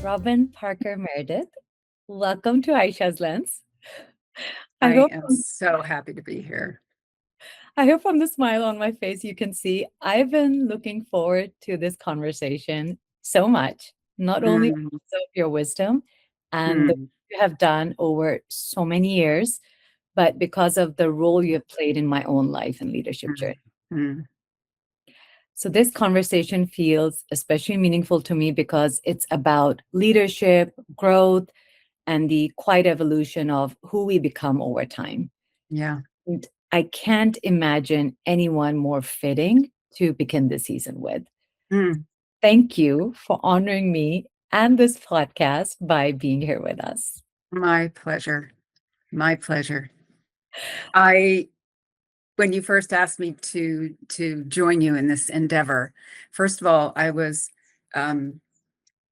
Robin Parker Meredith. Welcome to Ayesha's Lens. I I hope am from, so happy to be here. I hope from the smile on my face you can see I've been looking forward to this conversation so much, not only Mm, because of your wisdom and the work mm, you have done over so many years, but because of the role you have played in my own life and leadership mm, journey. mm. So this conversation feels especially meaningful to me because it's about leadership, growth, and the quiet evolution of who we become over time. Yeah. And I can't imagine anyone more fitting to begin the season with. Mm. Thank you for honoring me and this podcast by being here with us. My pleasure. My pleasure. I when you first asked me to join you in this endeavor, first of all, I was um,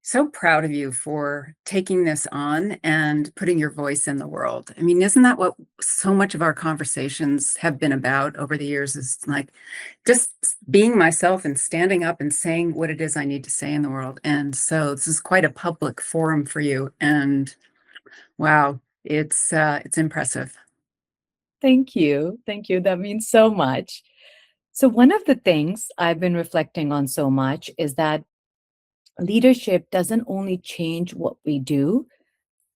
so proud of you for taking this on and putting your voice in the world. I mean, isn't that what so much of our conversations have been about over the years? Is like just being myself and standing up and saying what it is I need to say in the world. And so this is quite a public forum for you. And wow, it's impressive. Thank you. Thank you. That means so much. So, one of the things I've been reflecting on so much is that leadership doesn't only change what we do,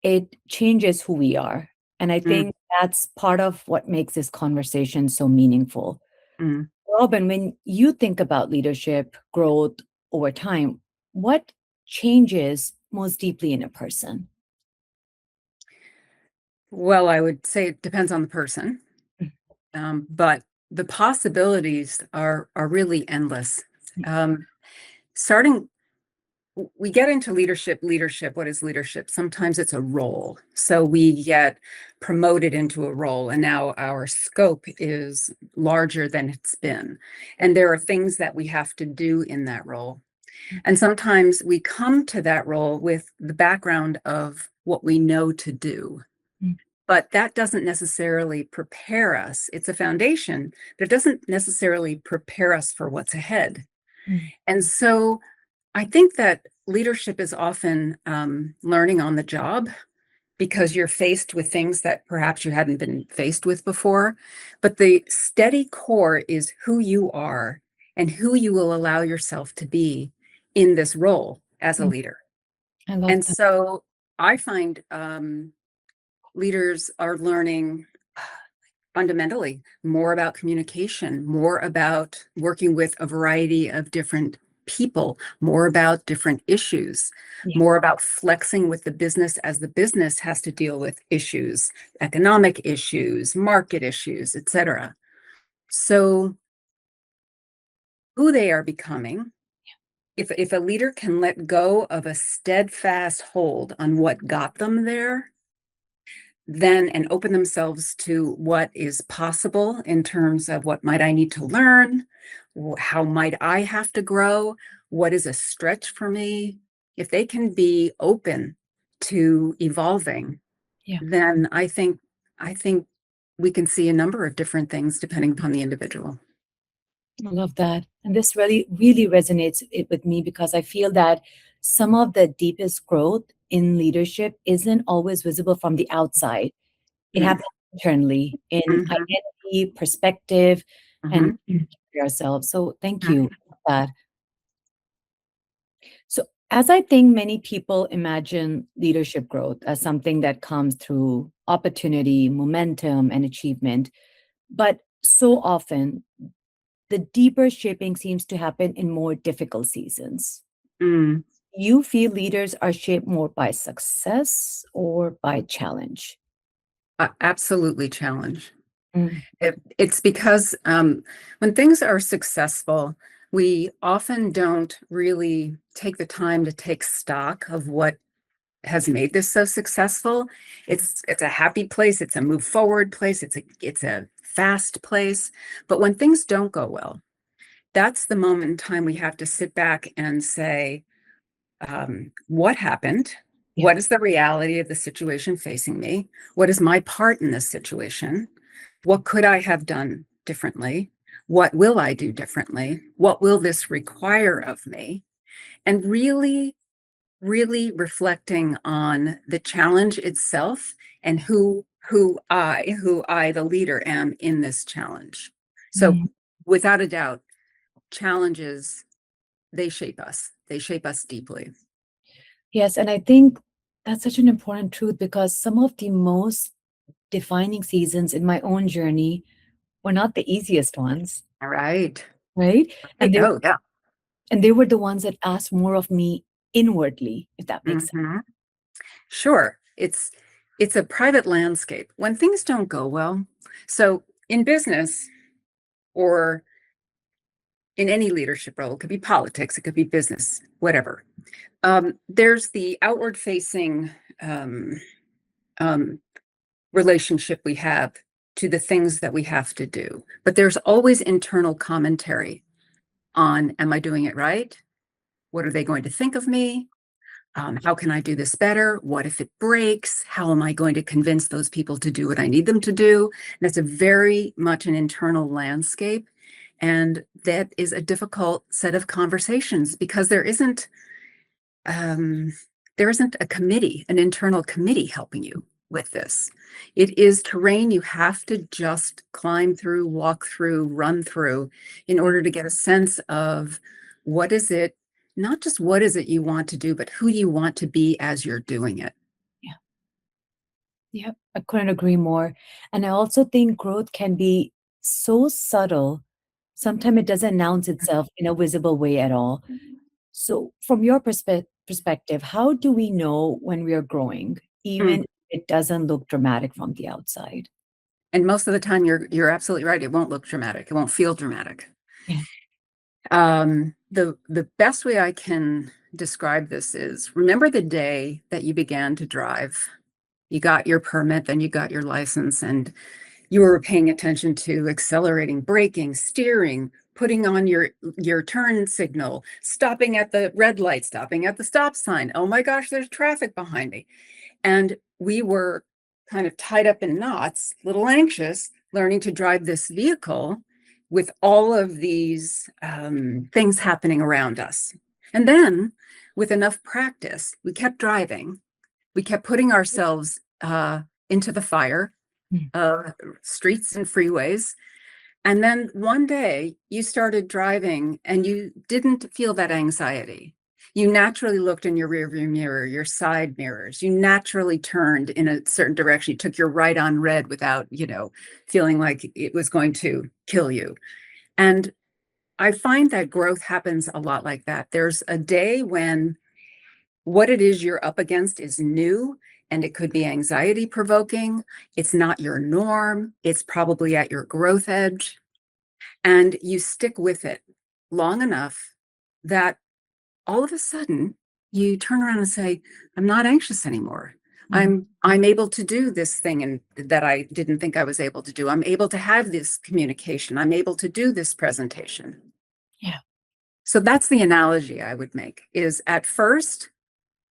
it changes who we are. And I Mm, think that's part of what makes this conversation so meaningful. mm. Robin, when you think about leadership, growth over time, what changes most deeply in a person? Well, I would say it depends on the person, Mm, but the possibilities are really endless. mm, Um, starting we get into leadership. What is leadership? Sometimes it's a role, so we get promoted into a role and now our scope is larger than it's been, and there are things that we have to do in that role, and sometimes we come to that role with the background of what we know to do, mm, but that doesn't necessarily prepare us. It's a foundation, but it doesn't necessarily prepare us for what's ahead. mm. And so I think that leadership is often learning on the job because you're faced with things that perhaps you hadn't been faced with before. But the steady core is who you are and who you will allow yourself to be in this role as a Mm. leader. I love And that. so I find leaders are learning fundamentally more about communication, more about working with a variety of different people, more about different issues, Yeah. more about flexing with the business as the business has to deal with issues, economic issues, market issues, etc. So who they are becoming, if a leader can let go of a steadfast hold on what got them there, then and open themselves to what is possible in terms of what might I need to learn, how might I have to grow, what is a stretch for me. If they can be open to evolving, Yeah. then I think we can see a number of different things depending upon the individual. I love that. And this really, really resonates with me because I feel that some of the deepest growth in leadership isn't always visible from the outside. It Mm. happens internally in Mhm, identity, perspective, and mhm, ourselves. So thank mhm, you for that. So as I think many people imagine leadership growth as something that comes through opportunity, momentum, and achievement, but so often the deeper shaping seems to happen in more difficult seasons. mm. You feel leaders are shaped more by success or by challenge? Absolutely challenge. Mm, It's because when things are successful, we often don't really take the time to take stock of what has made this so successful. It's a happy place, it's a move forward place, it's a fast place. But when things don't go well, that's the moment in time we have to sit back and say, what happened? yeah. What is the reality of the situation facing me? What is my part in this situation? What could I have done differently? What will I do differently? What will this require of me? And really really reflecting on the challenge itself and who I, the leader, am in this challenge. So, Mm. without a doubt, challenges, they shape us. They shape us deeply. Yes, and I think that's such an important truth because some of the most defining seasons in my own journey were not the easiest ones, All right. right? Right. And they Oh, yeah. and they were the ones that asked more of me inwardly, if that makes sense. Mhm. Sure. It's a private landscape when things don't go well. So, in business or in any leadership role, it could be politics, it could be business, whatever. There's the outward facing um, um, relationship we have to the things that we have to do. But there's always internal commentary on, am I doing it right? What are they going to think of me? How can I do this better? What if it breaks? How am I going to convince those people to do what I need them to do? And that's a very much an internal landscape. And that is a difficult set of conversations because um, there isn't a committee, an internal committee helping you with this. It is terrain you have to just climb through, walk through, run through in order to get a sense of what is it, not just what is it you want to do, but who do you want to be as you're doing it. Yeah. Yeah, I couldn't agree more. And I also think growth can be so subtle. Sometimes it doesn't announce itself in a visible way at all. So, from your perspective, how do we know when we are growing, Mm. even if it doesn't look dramatic from the outside? And most of the time, you're absolutely right. It won't look dramatic. It won't feel dramatic. Yeah. The best way I can describe this is remember the day that you began to drive. You got your permit, then you got your license, and you were paying attention to accelerating, braking, steering, putting on your turn signal, stopping at the red light, stopping at the stop sign. Oh my gosh, there's traffic behind me. And we were kind of tied up in knots, a little anxious, learning to drive this vehicle with all of these things happening around us. And then, with enough practice, we kept driving. We kept putting ourselves into the fire Mm. of streets and freeways. And then one day you started driving and you didn't feel that anxiety. You naturally looked in your rearview mirror, your side mirrors. You naturally turned in a certain direction. You took your right on red without, feeling like it was going to kill you. And I find that growth happens a lot like that. There's a day when what it is you're up against is new and it could be anxiety provoking. It's not your norm. It's probably at your growth edge. And you stick with it long enough that all of a sudden you turn around and say, I'm not anxious anymore. Mhm. I'm able to do this thing and that I didn't think I was able to do. I'm able to have this communication. I'm able to do this presentation. Yeah. So that's the analogy I would make is at first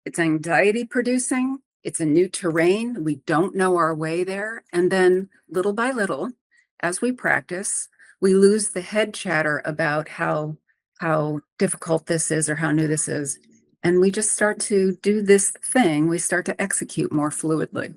it's anxiety producing. It's a new terrain. We don't know our way there. And then little by little, as we practice, we lose the head chatter about how difficult this is or how new this is. And we just start to do this thing. We start to execute more fluidly.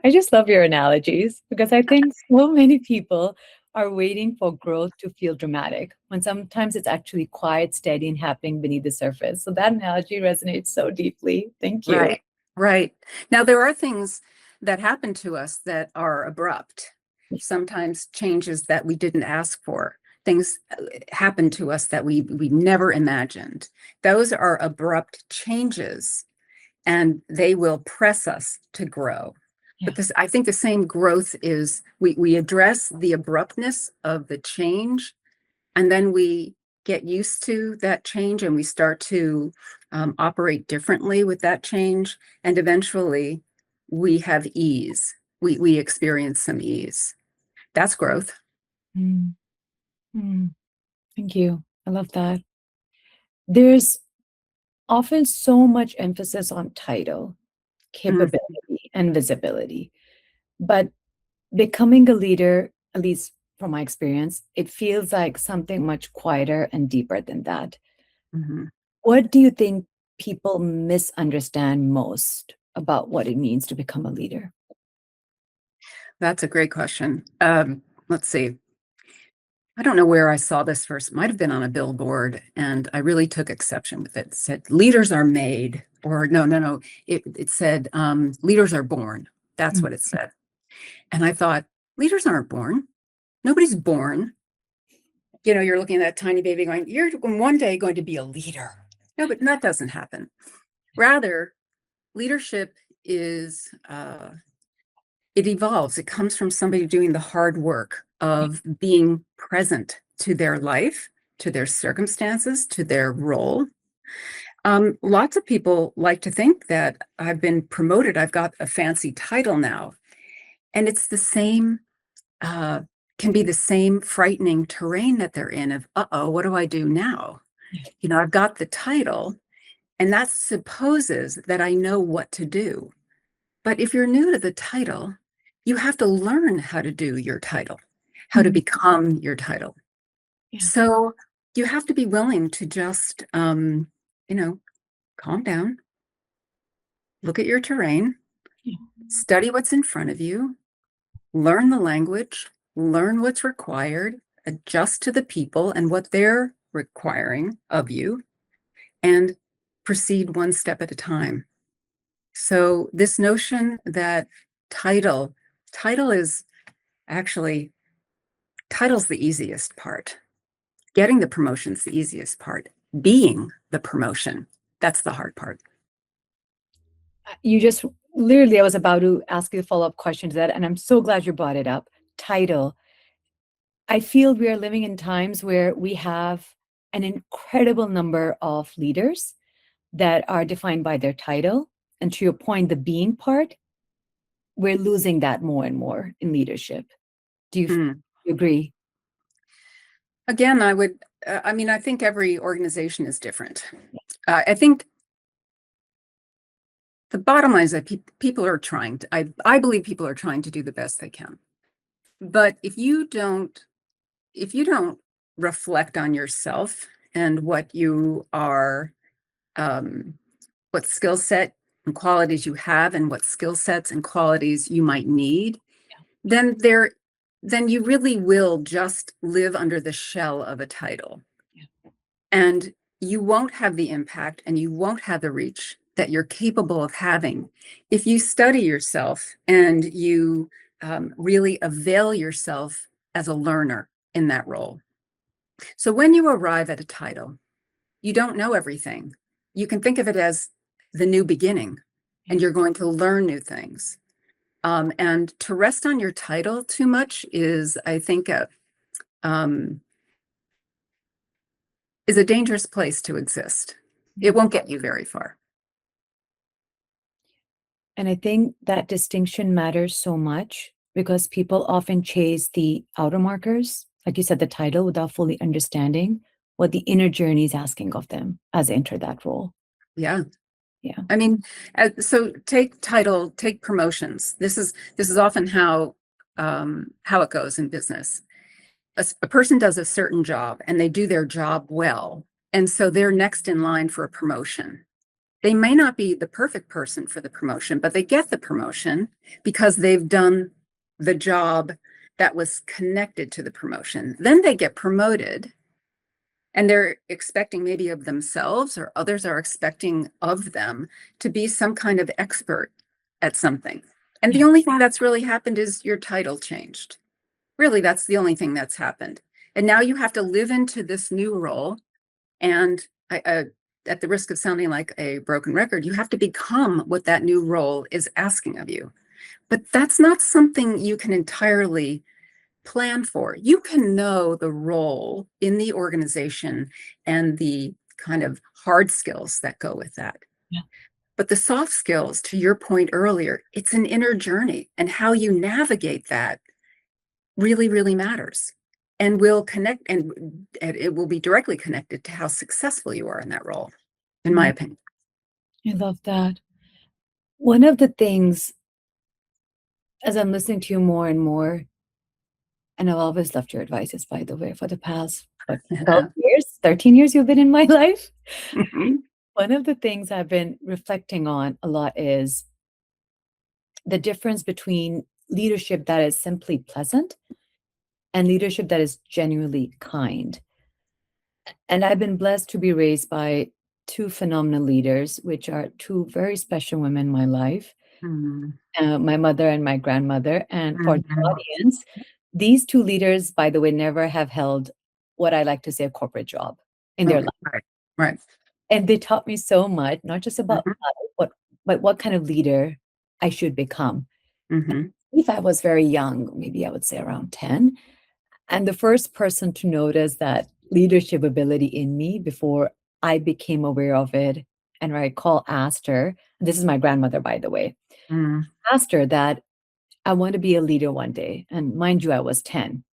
I just love your analogies because I think so many people are waiting for growth to feel dramatic when sometimes it's actually quiet, steady, and happening beneath the surface. So that analogy resonates so deeply. Thank you. Right, right. Now, there are things that happen to us that are abrupt, sometimes changes that we didn't ask for. Things happen to us that we never imagined. Those are abrupt changes, and they will press us to grow. Yeah. But this, I think the same growth is we address the abruptness of the change and then we get used to that change and we start to operate differently with that change. And eventually we have ease. We experience some ease. That's growth. Mm, mm. Thank you. I love that. There's often so much emphasis on title, Mm, capability, and visibility. But becoming a leader, at least from my experience, it feels like something much quieter and deeper than that. mhm. What do you think people misunderstand most about what it means to become a leader? That's a great question. Let's see. I don't know where I saw this first. It might have been on a billboard, and I really took exception with it. It said, leaders are made, or no. It said, leaders are born. That's what it said. And I thought, leaders aren't born. Nobody's born. You're looking at that tiny baby going, you're one day going to be a leader. No, but that doesn't happen. Rather, leadership is, it evolves. It comes from somebody doing the hard work of being present to their life, to their circumstances, to their role. Lots of people like to think that I've been promoted. I've got a fancy title now. And it's the same, can be the same frightening terrain that they're in of, uh-oh, what do I do now? I've got the title, and that supposes that I know what to do. But if you're new to the title, you have to learn how to do your title, how to become your title. Yeah. So you have to be willing to just, calm down, look at your terrain, study what's in front of you, learn the language, learn what's required, adjust to the people and what they're requiring of you, and proceed one step at a time. So this notion that title is actually, title's the easiest part. Getting the promotion's the easiest part. Being the promotion, that's the hard part. You just literally, I was about to ask you a follow-up question to that, and I'm so glad you brought it up. Title. I feel we are living in times where we have an incredible number of leaders that are defined by their title. And to your point, the being part, we're losing that more and more in leadership. Do you agree? Again, I think every organization is different. I think the bottom line is that people are trying to, I believe people are trying to do the best they can. But if you don't reflect on yourself and what you are, what skill set and qualities you have and what skill sets and qualities you might need, then you really will just live under the shell of a title. And you won't have the impact and you won't have the reach that you're capable of having if you study yourself and you really avail yourself as a learner in that role. So when you arrive at a title, you don't know everything. You can think of it as the new beginning, and you're going to learn new things. And to rest on your title too much is, I think, is a dangerous place to exist. It won't get you very far. And I think that distinction matters so much because people often chase the outer markers, like you said, the title, without fully understanding what the inner journey is asking of them as they enter that role. Yeah. Yeah. I mean, so take title, take promotions. This is often how it goes in business. A person does a certain job and they do their job well, and so they're next in line for a promotion. They may not be the perfect person for the promotion, but they get the promotion because they've done the job that was connected to the promotion. Then they get promoted, and they're expecting maybe of themselves, or others are expecting of them, to be some kind of expert at something. And the only thing that's really happened is your title changed. Really, that's the only thing that's happened. And now you have to live into this new role. And at the risk of sounding like a broken record, you have to become what that new role is asking of you. But that's not something you can entirely plan for. You can know the role in the organization and the kind of hard skills that go with that. Yeah. But the soft skills, to your point earlier, it's an inner journey, and how you navigate that really, really matters, and will connect, and it will be directly connected to how successful you are in that role, in my opinion. I love that. One of the things, as I'm listening to you more and more, and I've always loved your advices, by the way, for the past 12 years, 13 years you've been in my life. One of the things I've been reflecting on a lot is the difference between leadership that is simply pleasant and leadership that is genuinely kind. And I've been blessed to be raised by two phenomenal leaders, which are two very special women in my life, Mm, my mother and my grandmother. And for the mhm. audience, these two leaders, by the way, never have held what I like to say a corporate job in their Okay, life. right, right. And they taught me so much, not just about Mhm, life, but what kind of leader I should become. mhm, If I was very young, maybe I would say around 10. And the first person to notice that leadership ability in me before I became aware of it, and I recall asked her, this is my grandmother, by the way, mm. asked her that I want to be a leader one day. And mind you, I was 10.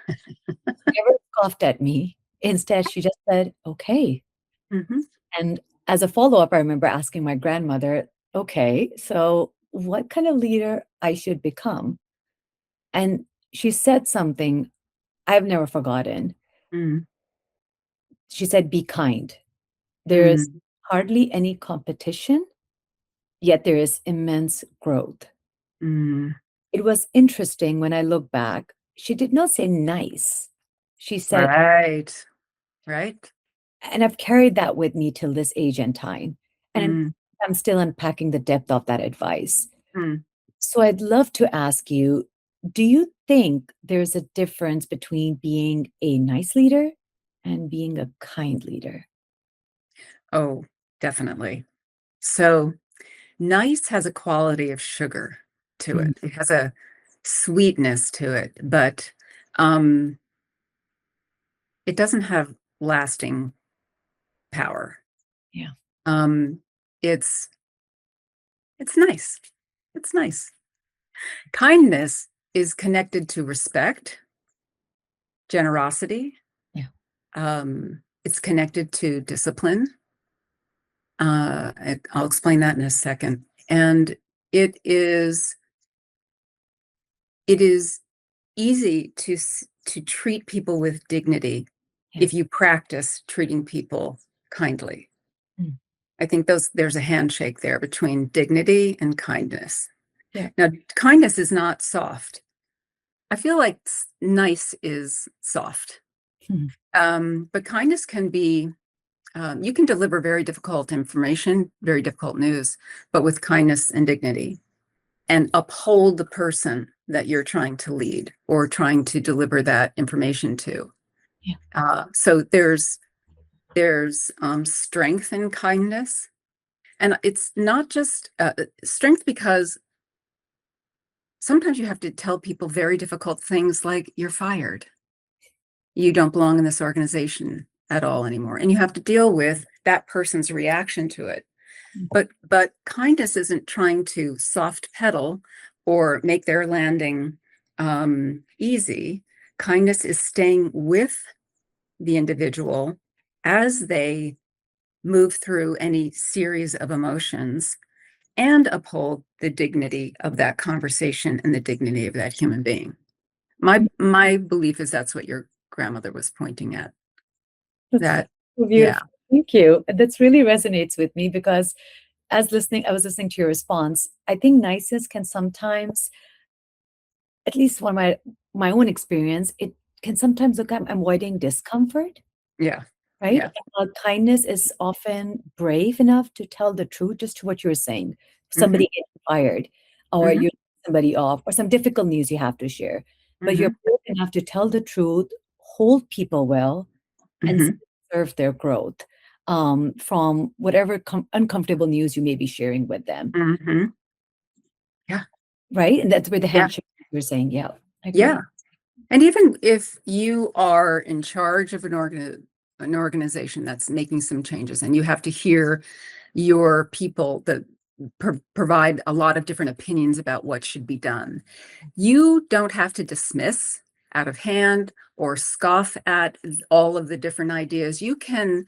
Never scoffed at me. Instead, she just said, okay. Mhm, And as a follow up, I remember asking my grandmother, okay, so what kind of leader I should become? And she said something I've never forgotten. mm, She said, be kind. There is mm, hardly any competition, yet there is immense growth. mm. It was interesting when I look back. She did not say nice. She said, Right, right. and I've carried that with me till this age and time. And Mm, I'm still unpacking the depth of that advice. mm. So I'd love to ask you, do you think there's a difference between being a nice leader and being a kind leader? Oh, definitely. So nice has a quality of sugar to Mm, it. It has a sweetness to it, but um, it doesn't have lasting power. yeah. Um, it's it's nice. It's nice. Kindness is connected to respect, generosity. Yeah. It's connected to discipline. I'll explain that in a second. And it is it is easy to treat people with dignity Yeah. if you practice treating people kindly. Mm, I think there's a handshake there between dignity and kindness. yeah. Now, kindness is not soft. I feel like nice is soft. Mhm. But kindness can be, you can deliver very difficult information, very difficult news, but with kindness and dignity, and uphold the person that you're trying to lead or trying to deliver that information to. Yeah. So there's strength in kindness, and it's not just strength because sometimes you have to tell people very difficult things like you're fired, you don't belong in this organization at all anymore, and you have to deal with that person's reaction to it. Mm, But kindness isn't trying to soft pedal or make their landing easy. Kindness is staying with the individual as they move through any series of emotions and uphold the dignity of that conversation and the dignity of that human being. mm. My belief is that's what your grandmother was pointing at. That's That, so yeah. beautiful. Thank you. That's really resonates with me because I was listening to your response. I think niceness can sometimes, at least from my own experience, it can sometimes look like I'm avoiding discomfort, Yeah. right? Yeah. Kindness is often brave enough to tell the truth, just to what you're saying. Hmm. Somebody getting fired, or Hmm. you're somebody off, or some difficult news you have to share. But you're Hmm. brave enough to tell the truth, hold people well, and Hmm. serve their growth from whatever uncomfortable news you may be sharing with them, Hmm. Yeah. right? And that's where the Yeah. handshake you're saying, yeah, I Yeah. agree. And even if you are in charge of an organization that's making some changes and you have to hear your people that provide a lot of different opinions about what should be done, you don't have to dismiss out of hand or scoff at all of the different ideas. You can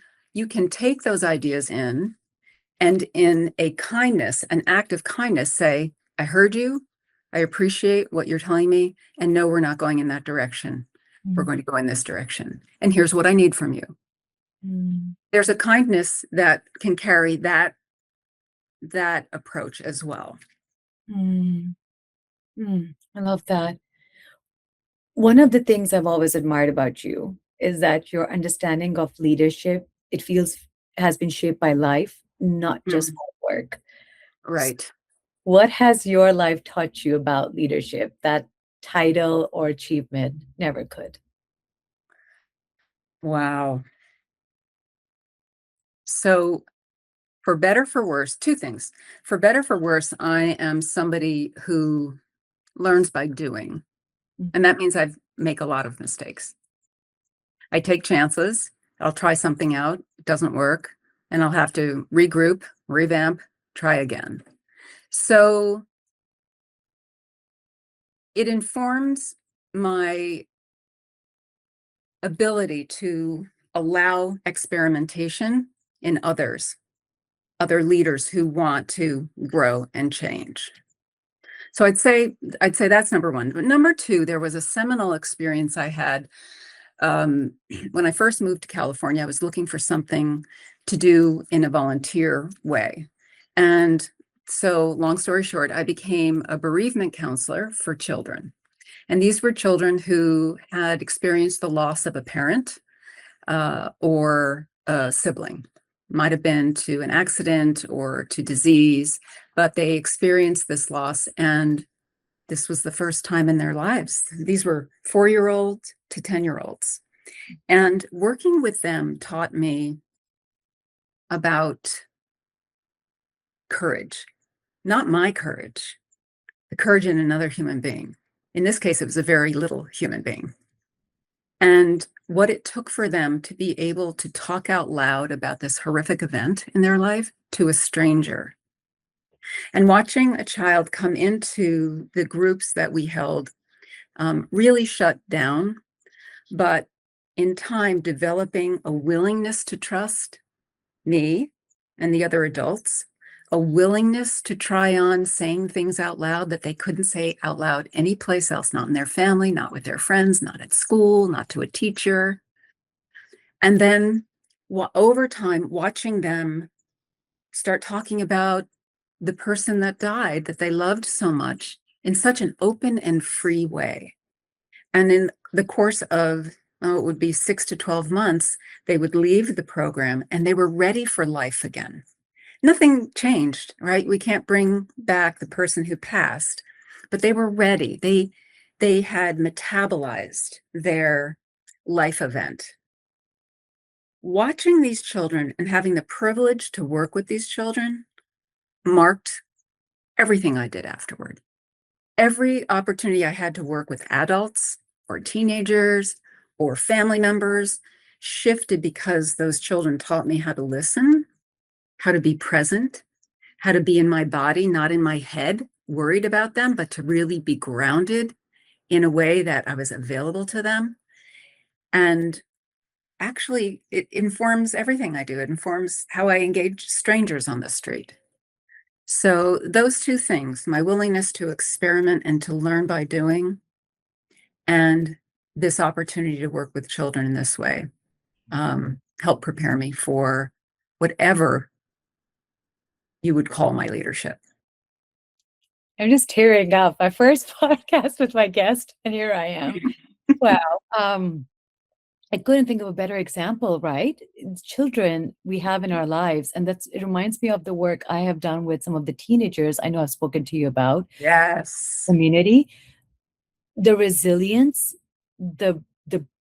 take those ideas in and in a kindness, an act of kindness, say, I heard you. I appreciate what you're telling me. And no, we're not going in that direction. We're Mhm. going to go in this direction. And here's what I need from you. Mm, There's a kindness that can carry that approach as well. mm, I love that. One of the things I've always admired about you is that your understanding of leadership, it feels has been shaped by life, not just Mm, by work. S- right. What has your life taught you about leadership that title or achievement never could? Wow. So for better, for worse, two things. For better, for worse, I am somebody who learns by doing. And that means I make a lot of mistakes. I take chances. I'll try something out. It doesn't work. And I'll have to regroup, revamp, try again. So it informs my ability to allow experimentation in others, other leaders who want to grow and change. So I'd say that's number one. But number two, there was a seminal experience I had when I first moved to California. I was looking for something to do in a volunteer way. And so, long story short, I became a bereavement counselor for children. And these were children who had experienced the loss of a parent or a sibling. Might have been to an accident or to disease, but they experienced this loss, and this was the first time in their lives. These were 4-year-olds to 10-year-olds. And working with them taught me about courage, not my courage, the courage in another human being. In this case, it was a very little human being. And what it took for them to be able to talk out loud about this horrific event in their life to a stranger. And watching a child come into the groups that we held really shut down, but in time developing a willingness to trust me and the other adults, a willingness to try on saying things out loud that they couldn't say out loud anyplace else, not in their family, not with their friends, not at school, not to a teacher. And then over time, watching them start talking about the person that died that they loved so much in such an open and free way. And in the course of, oh, it would be 6 to 12 months, they would leave the program and they were ready for life again. Nothing changed, right? We can't bring back the person who passed, but they were ready. They had metabolized their life event. Watching these children and having the privilege to work with these children marked everything I did afterward. Every opportunity I had to work with adults or teenagers or family members shifted because those children taught me how to listen, how to be present, how to be in my body, not in my head, worried about them, but to really be grounded in a way that I was available to them. And actually, it informs everything I do. It informs how I engage strangers on the street. So those two things, my willingness to experiment and to learn by doing, and this opportunity to work with children in this way, help prepare me for whatever you would call my leadership. I'm just tearing up. My first podcast with my guest, and here I am. Wow. Um, I couldn't think of a better example, right? It's children we have in our lives, and it reminds me of the work I have done with some of the teenagers I know I've spoken to you about, Yes. community, the resilience, the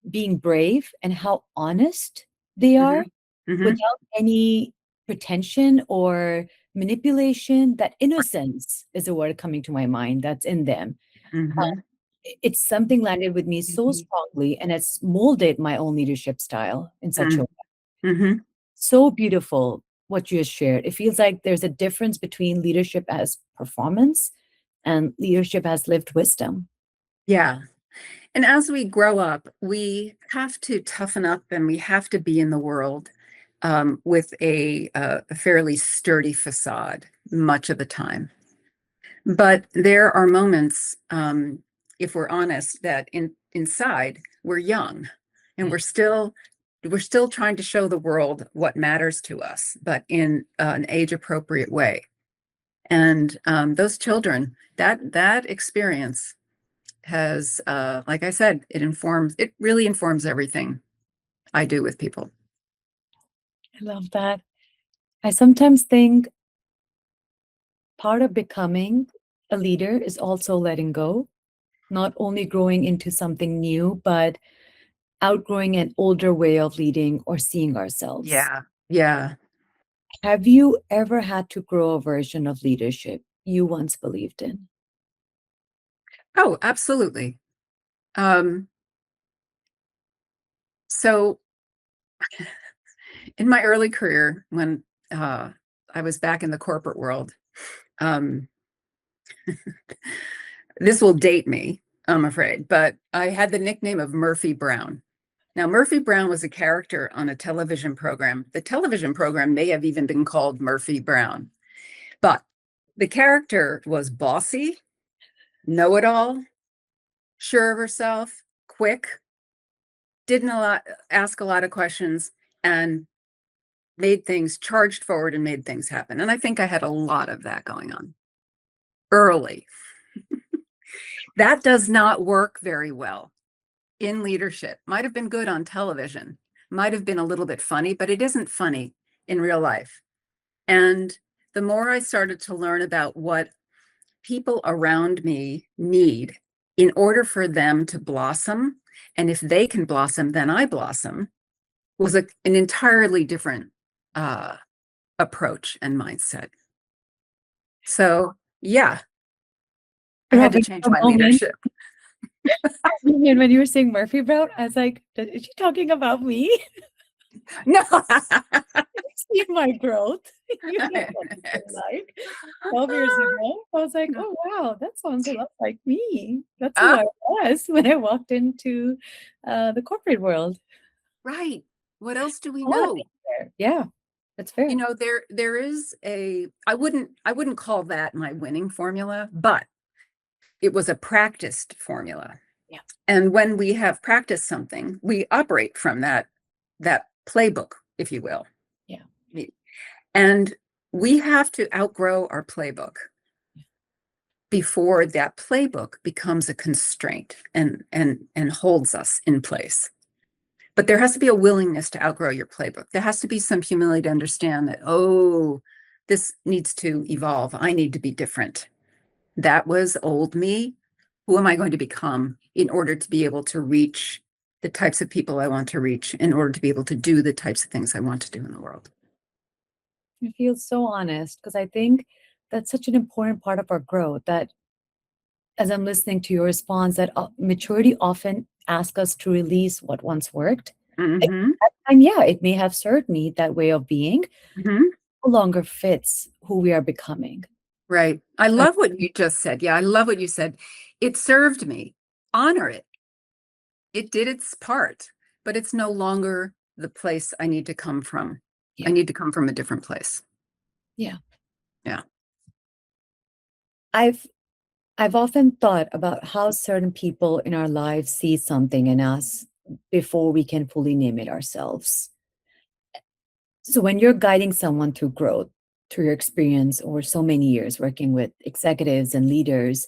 being brave, and how honest they are Hmm. Hmm. without any pretension or manipulation. That innocence is a word coming to my mind that's in them. Hmm. It's something landed with me so strongly, and it's molded my own leadership style in such a way. Hmm. So beautiful what you just shared. It feels like there's a difference between leadership as performance and leadership as lived wisdom. Yeah. And as we grow up, we have to toughen up and we have to be in the world with a fairly sturdy facade much of the time. But there are moments, if we're honest, that inside we're young and we're still we're still trying to show the world what matters to us, but in an age-appropriate way. And those children, that experience has, like I said, it really informs everything I do with people. I love that. I sometimes think part of becoming a leader is also letting go, not only growing into something new, but outgrowing an older way of leading or seeing ourselves. Yeah, yeah. Have you ever had to grow a version of leadership you once believed in? Oh, absolutely. Um, so in my early career, when I was back in the corporate world, um, this will date me, I'm afraid, but I had the nickname of Murphy Brown. Now, Murphy Brown was a character on a television program. The television program may have even been called Murphy Brown, but the character was bossy, know-it-all, sure of herself, quick, didn't ask a lot of questions, and charged forward and made things happen. And I think I had a lot of that going on early. That does not work very well in leadership. Might have been good on television, might have been a little bit funny, but it isn't funny in real life. And the more I started to learn about what people around me need in order for them to blossom, and if they can blossom, then I blossom, was an entirely different approach and mindset. So, yeah, I You're had to having change a my moment. leadership. And when you were saying Murphy Brown, I was like, is she talking about me? No. See my growth. You know what it's been like 12 years ago. I was like, oh, wow, that sounds a lot like me. That's who I was when I walked into the corporate world. Right. What else do we A lot of know? things there. Yeah, that's fair. There is I wouldn't call that my winning formula, but it was a practiced formula. Yeah. And when we have practiced something, we operate from that playbook, if you will. Yeah. And we have to outgrow our playbook before that playbook becomes a constraint and holds us in place. But there has to be a willingness to outgrow your playbook. There has to be some humility to understand that, oh, this needs to evolve. I need to be different. That was old me. Who am I going to become in order to be able to reach the types of people I want to reach, in order to be able to do the types of things I want to do in the world? It feels so honest because I think that's such an important part of our growth that as I'm listening to your response, that maturity often asks us to release what once worked. Mm-hmm. And yeah, it may have served me that way of being, Mm-hmm. no longer fits who we are becoming. Right. I Uh, love what you just said. Yeah, I love what you said. It served me. Honor it. It did its part, but it's no longer the place I need to come from. I yeah, need to come from a different place. yeah. Yeah. I've I've often thought about how certain people in our lives see something in us before we can fully name it ourselves. So when you're guiding someone through growth, through your experience over so many years working with executives and leaders,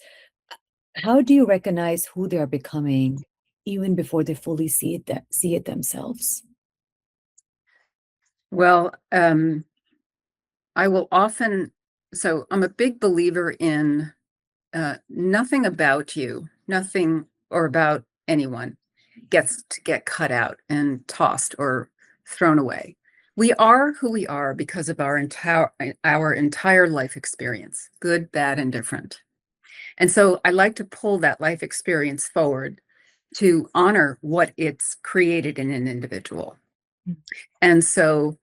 how do you recognize who they are becoming even before they fully see it themselves? Well, I will often, so I'm a big believer in nothing about you, nothing or about anyone gets to get cut out and tossed or thrown away. We are who we are because of our entire life experience, good, bad, and different. And so I like to pull that life experience forward to honor what it's created in an individual. Mm. And so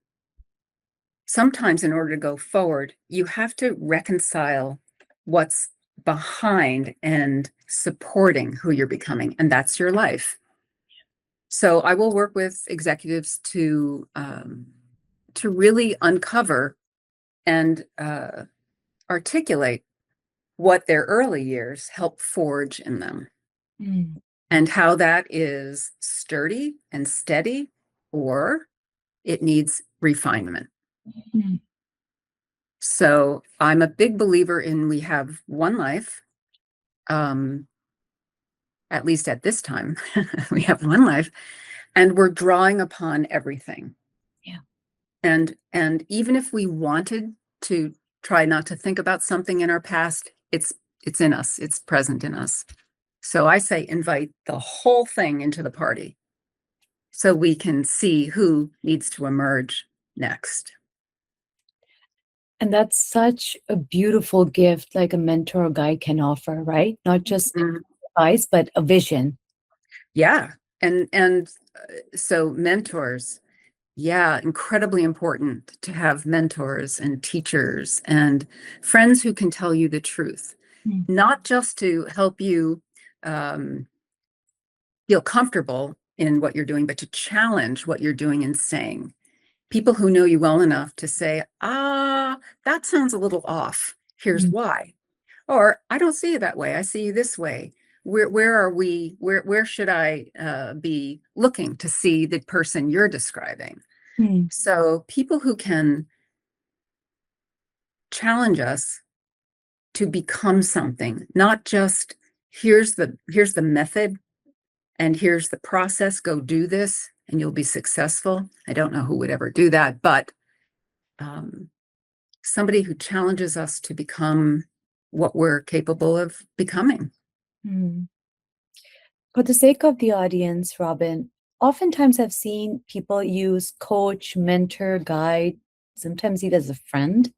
sometimes in order to go forward, you have to reconcile what's behind and supporting who you're becoming, and that's your life. So I will work with executives to really uncover and articulate what their early years help forge in them, Mm. and how that is sturdy and steady or it needs refinement. Mm. So I'm a big believer in we have one life, at least at this time, we have one life, and we're drawing upon everything. Yeah. And even if we wanted to try not to think about something in our past, it's in us, it's present in us. So I say invite the whole thing into the party so we can see who needs to emerge next. And that's such a beautiful gift, like a mentor or guide can offer, right? Not just Mhm. advice, but a vision. Yeah. And so mentors, yeah, incredibly important to have mentors and teachers and friends who can tell you the truth, Mm. not just to help you um, feel comfortable in what you're doing, but to challenge what you're doing and saying. People who know you well enough to say, that sounds a little off. Here's Mm. why. Or I don't see you that way. I see you this way. Where are we? Where should I be looking to see the person you're describing? Mm. So people who can challenge us to become something, not just here's the method and here's the process, go do this and you'll be successful. I don't know who would ever do that, but somebody who challenges us to become what we're capable of becoming. Mm. For the sake of the audience, Robin, oftentimes I've seen people use coach, mentor, guide, sometimes even as a friend,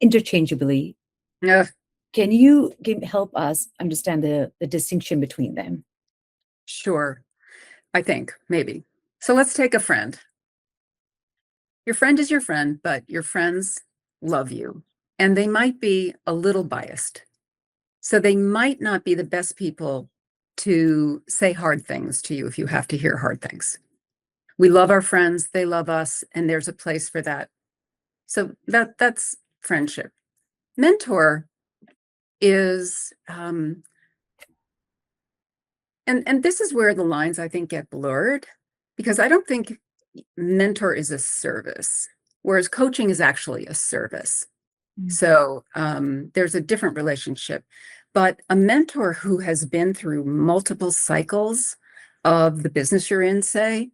interchangeably. Yeah, Can you help us understand the distinction between them? sure. I think maybe. So let's take a friend. Your friend is your friend, but your friends love you and they might be a little biased. So they might not be the best people to say hard things to you if you have to hear hard things. We love our friends, they love us, and there's a place for that. So that's friendship. Mentor is and this is where the lines I think get blurred, because I don't think mentor is a service, whereas coaching is actually a service. Mm. So there's a different relationship. But a mentor who has been through multiple cycles of the business you're in, say,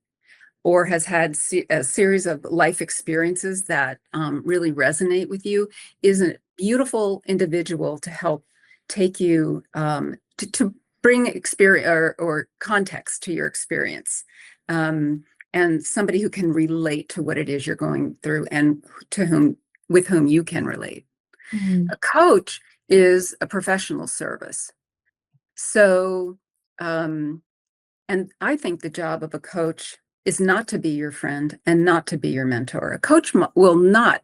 or has had a series of life experiences that really resonate with you, is a beautiful individual to help take you to bring experience or context to your experience. And somebody who can relate to what it is you're going through and with whom you can relate. Mm. A coach is a professional service. So, and I think the job of a coach is not to be your friend and not to be your mentor. A coach will not,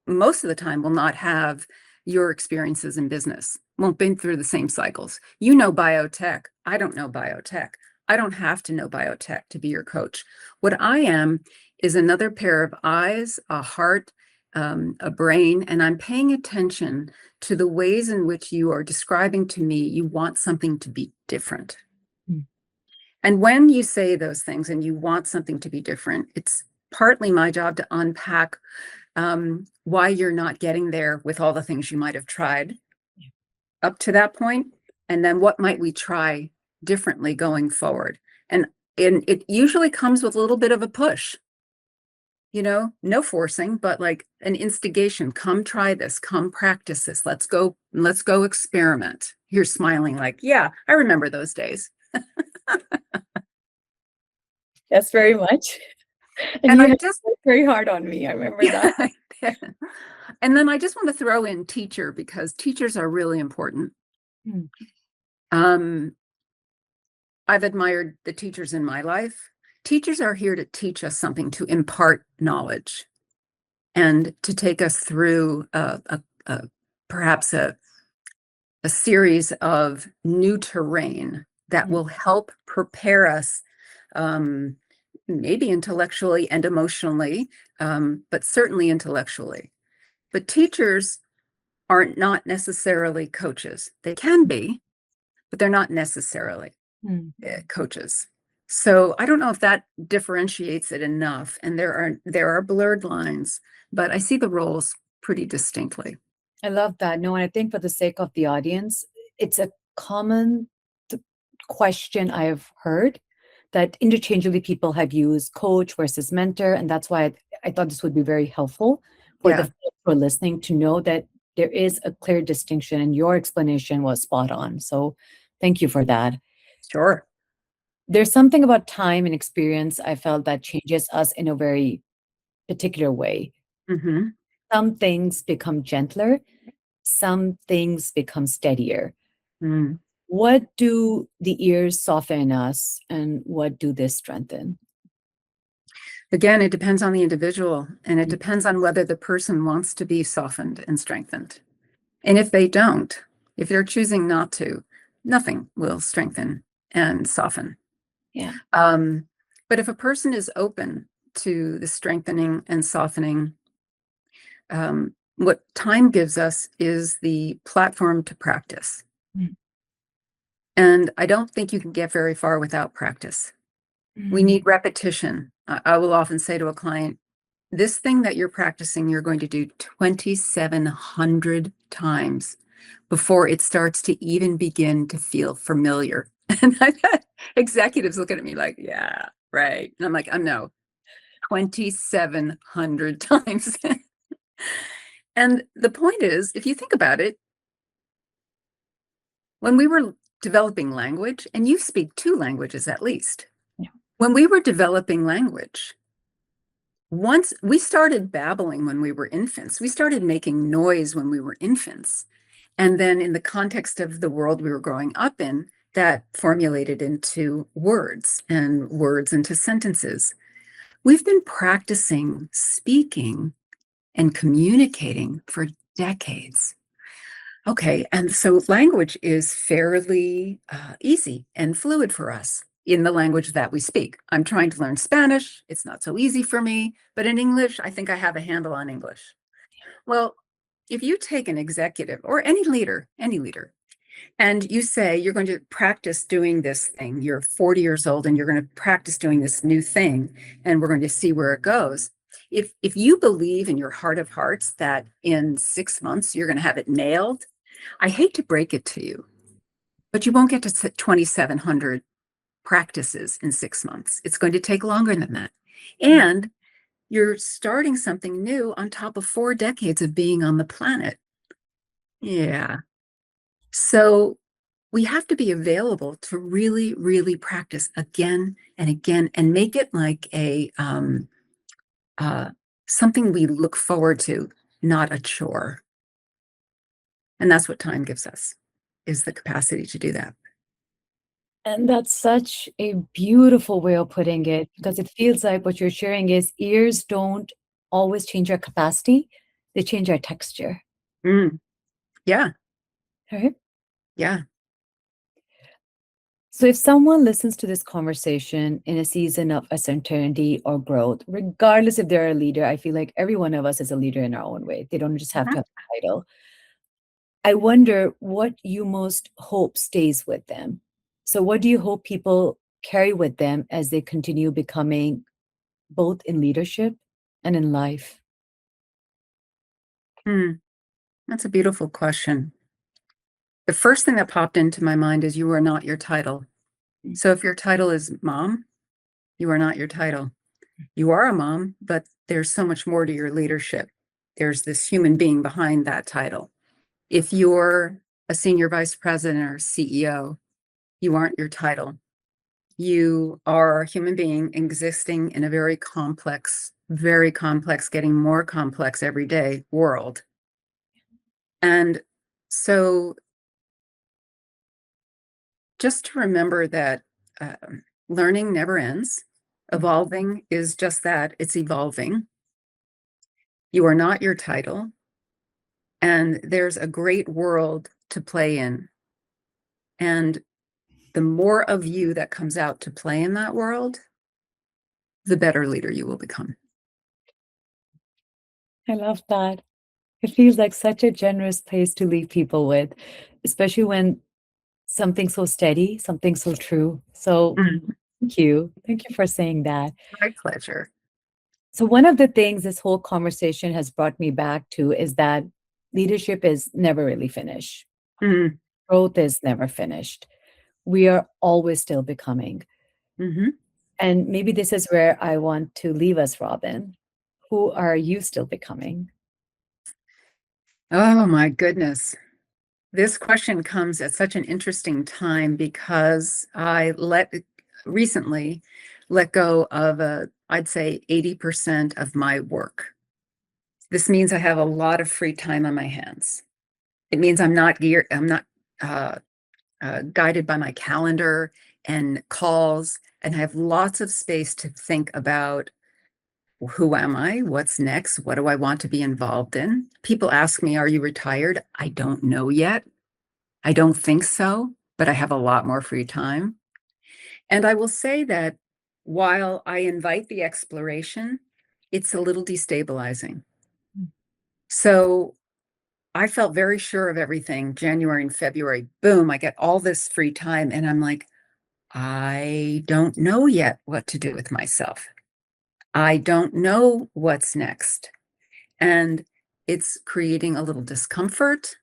most of the time, will not have your experiences in business, won't been through the same cycles. You know biotech. I don't know biotech. I don't have to know biotech to be your coach. What I am is another pair of eyes, a heart, a brain, and I'm paying attention to the ways in which you are describing to me you want something to be different. Mm. And when you say those things and you want something to be different, it's partly my job to unpack why you're not getting there with all the things you might have tried up to that point, and then what might we try differently going forward. And it usually comes with a little bit of a push, no forcing, but like an instigation. Come try this, come practice this. Let's go experiment. You're smiling like, yeah, I remember those days. Yes, very much. And And you I have just worked very hard on me. I remember that. Yeah. And then I just want to throw in teacher, because teachers are really important. Mm. Um, I've admired the teachers in my life. Teachers are here to teach us something, to impart knowledge, and to take us through perhaps a series of new terrain that Mm. will help prepare us, maybe intellectually and emotionally, but certainly intellectually. But teachers are not necessarily coaches. They can be, but they're not necessarily Mm. coaches. So I don't know if that differentiates it enough. And there are blurred lines, but I see the roles pretty distinctly. I love that. No, and I think for the sake of the audience, it's a common question I've heard that interchangeably people have used coach versus mentor. And that's why I thought this would be very helpful for the Yeah, folks who are listening to know that there is a clear distinction, and your explanation was spot on. So thank you for that. sure. There's something about time and experience I felt that changes us in a very particular way. Hmm. Some things become gentler, some things become steadier. Mm. What do the ears soften us, and what do they strengthen? Again, it depends on the individual, and it Mm. depends on whether the person wants to be softened and strengthened. And if they don't, if they're choosing not to, nothing will strengthen and soften. Yeah. Um, but if a person is open to the strengthening and softening, what time gives us is the platform to practice. Mm. And I don't think you can get very far without practice. We Mm. need repetition. I will often say to a client, this thing that you're practicing, you're going to do 2,700 times before it starts to even begin to feel familiar. And I've had executives look at me like, yeah, right. And I'm like, no, 2,700 times. And the point is, if you think about it, when we were developing language, and you speak two languages at least, Yeah. when we were developing language, once we started babbling when we were infants, we started making noise when we were infants. And then in the context of the world we were growing up in, that formulated into words and words into sentences. We've been practicing speaking and communicating for decades. Okay, and so language is fairly easy and fluid for us in the language that we speak. I'm trying to learn Spanish. It's not so easy for me, but in English, I think I have a handle on English. Well, if you take an executive or any leader, and you say you're going to practice doing this thing, you're 40 years old and you're going to practice doing this new thing, and we're going to see where it goes. If you believe in your heart of hearts that in 6 months you're going to have it nailed, I hate to break it to you, but you won't get to 2,700 practices in 6 months. It's going to take longer than that. And you're starting something new on top of 4 decades of being on the planet. Yeah. So we have to be available to really, really practice again and again and make it like uh, something we look forward to, not a chore. And that's what time gives us, is the capacity to do that. And that's such a beautiful way of putting it, because it feels like what you're sharing is ears don't always change our capacity, they change our texture. Mm, yeah, Right? yeah. So if someone listens to this conversation in a season of uncertainty or growth, regardless if they're a leader, I feel like every one of us is a leader in our own way. They don't just have to Mhm. have a title. I wonder what you most hope stays with them. So what do you hope people carry with them as they continue becoming both in leadership and in life? Mm, that's a beautiful question. The first thing that popped into my mind is you are not your title. Mm. So if your title is mom, you are not your title. You are a mom, but there's so much more to your leadership. There's this human being behind that title. If you're a senior vice president or CEO, you aren't your title. You are a human being existing in a very complex, getting more complex every day world. And so just to remember that learning never ends. Evolving is just that, it's evolving. You are not your title. And there's a great world to play in. And the more of you that comes out to play in that world, the better leader you will become. I love that. It feels like such a generous place to leave people with, especially when something so steady, something so true. So Mhm. Thank you. Thank you for saying that. My pleasure. So, one of the things this whole conversation has brought me back to is that leadership is never really finished, Mm, growth is never finished. We are always still becoming. hmm And maybe this is where I want to leave us, Robin. Who are you still becoming? Oh my goodness. This question comes at such an interesting time because recently let go of I'd say 80% of my work. This means I have a lot of free time on my hands. It means I'm not uh, guided by my calendar and calls, and I have lots of space to think about who am I? What's next? What do I want to be involved in? People ask me, are you retired? I don't know yet. I don't think so, but I have a lot more free time. And I will say that while I invite the exploration, it's a little destabilizing. So I felt very sure of everything January and February. Boom, I get all this free time. And I'm like, I don't know yet what to do with myself. I don't know what's next. And it's creating a little discomfort.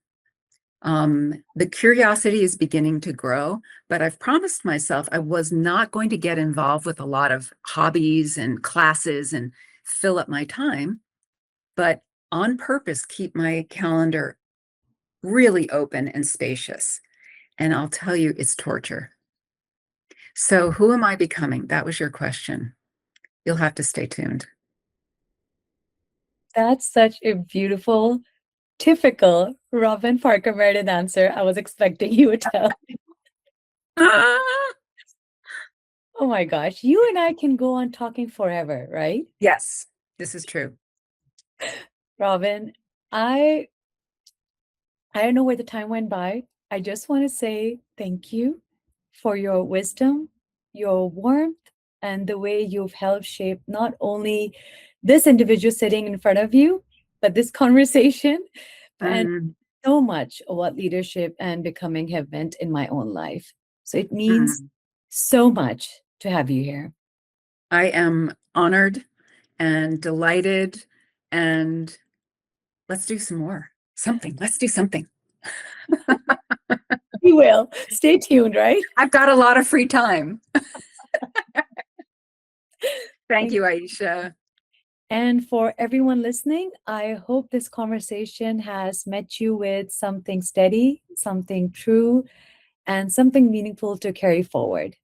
The curiosity is beginning to grow, but I've promised myself I was not going to get involved with a lot of hobbies and classes and fill up my time, but on purpose keep my calendar really open and spacious. And I'll tell you, it's torture. So, who am I becoming? That was your question. You'll have to stay tuned. That's such a beautiful, typical Robin Parker Meredith answer I was expecting you would tell. Ah! Oh my gosh, you and I can go on talking forever, right? Yes, this is true. Robin, I I don't know where the time went by. I just want to say thank you for your wisdom, your warmth, and the way you've helped shape not only this individual sitting in front of you, but this conversation and Mm, so much of what leadership and becoming have meant in my own life. So it means mm. so much to have you here. I am honored and delighted, and let's do some more. Something. Let's do something. We will. Stay tuned, right? I've got a lot of free time. Thank Thank you, Ayesha. And for everyone listening, I hope this conversation has met you with something steady, something true, and something meaningful to carry forward.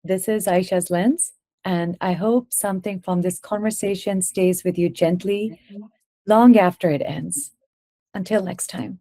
This is Aisha's Lens, and I hope something from this conversation stays with you gently long after it ends. Until next time.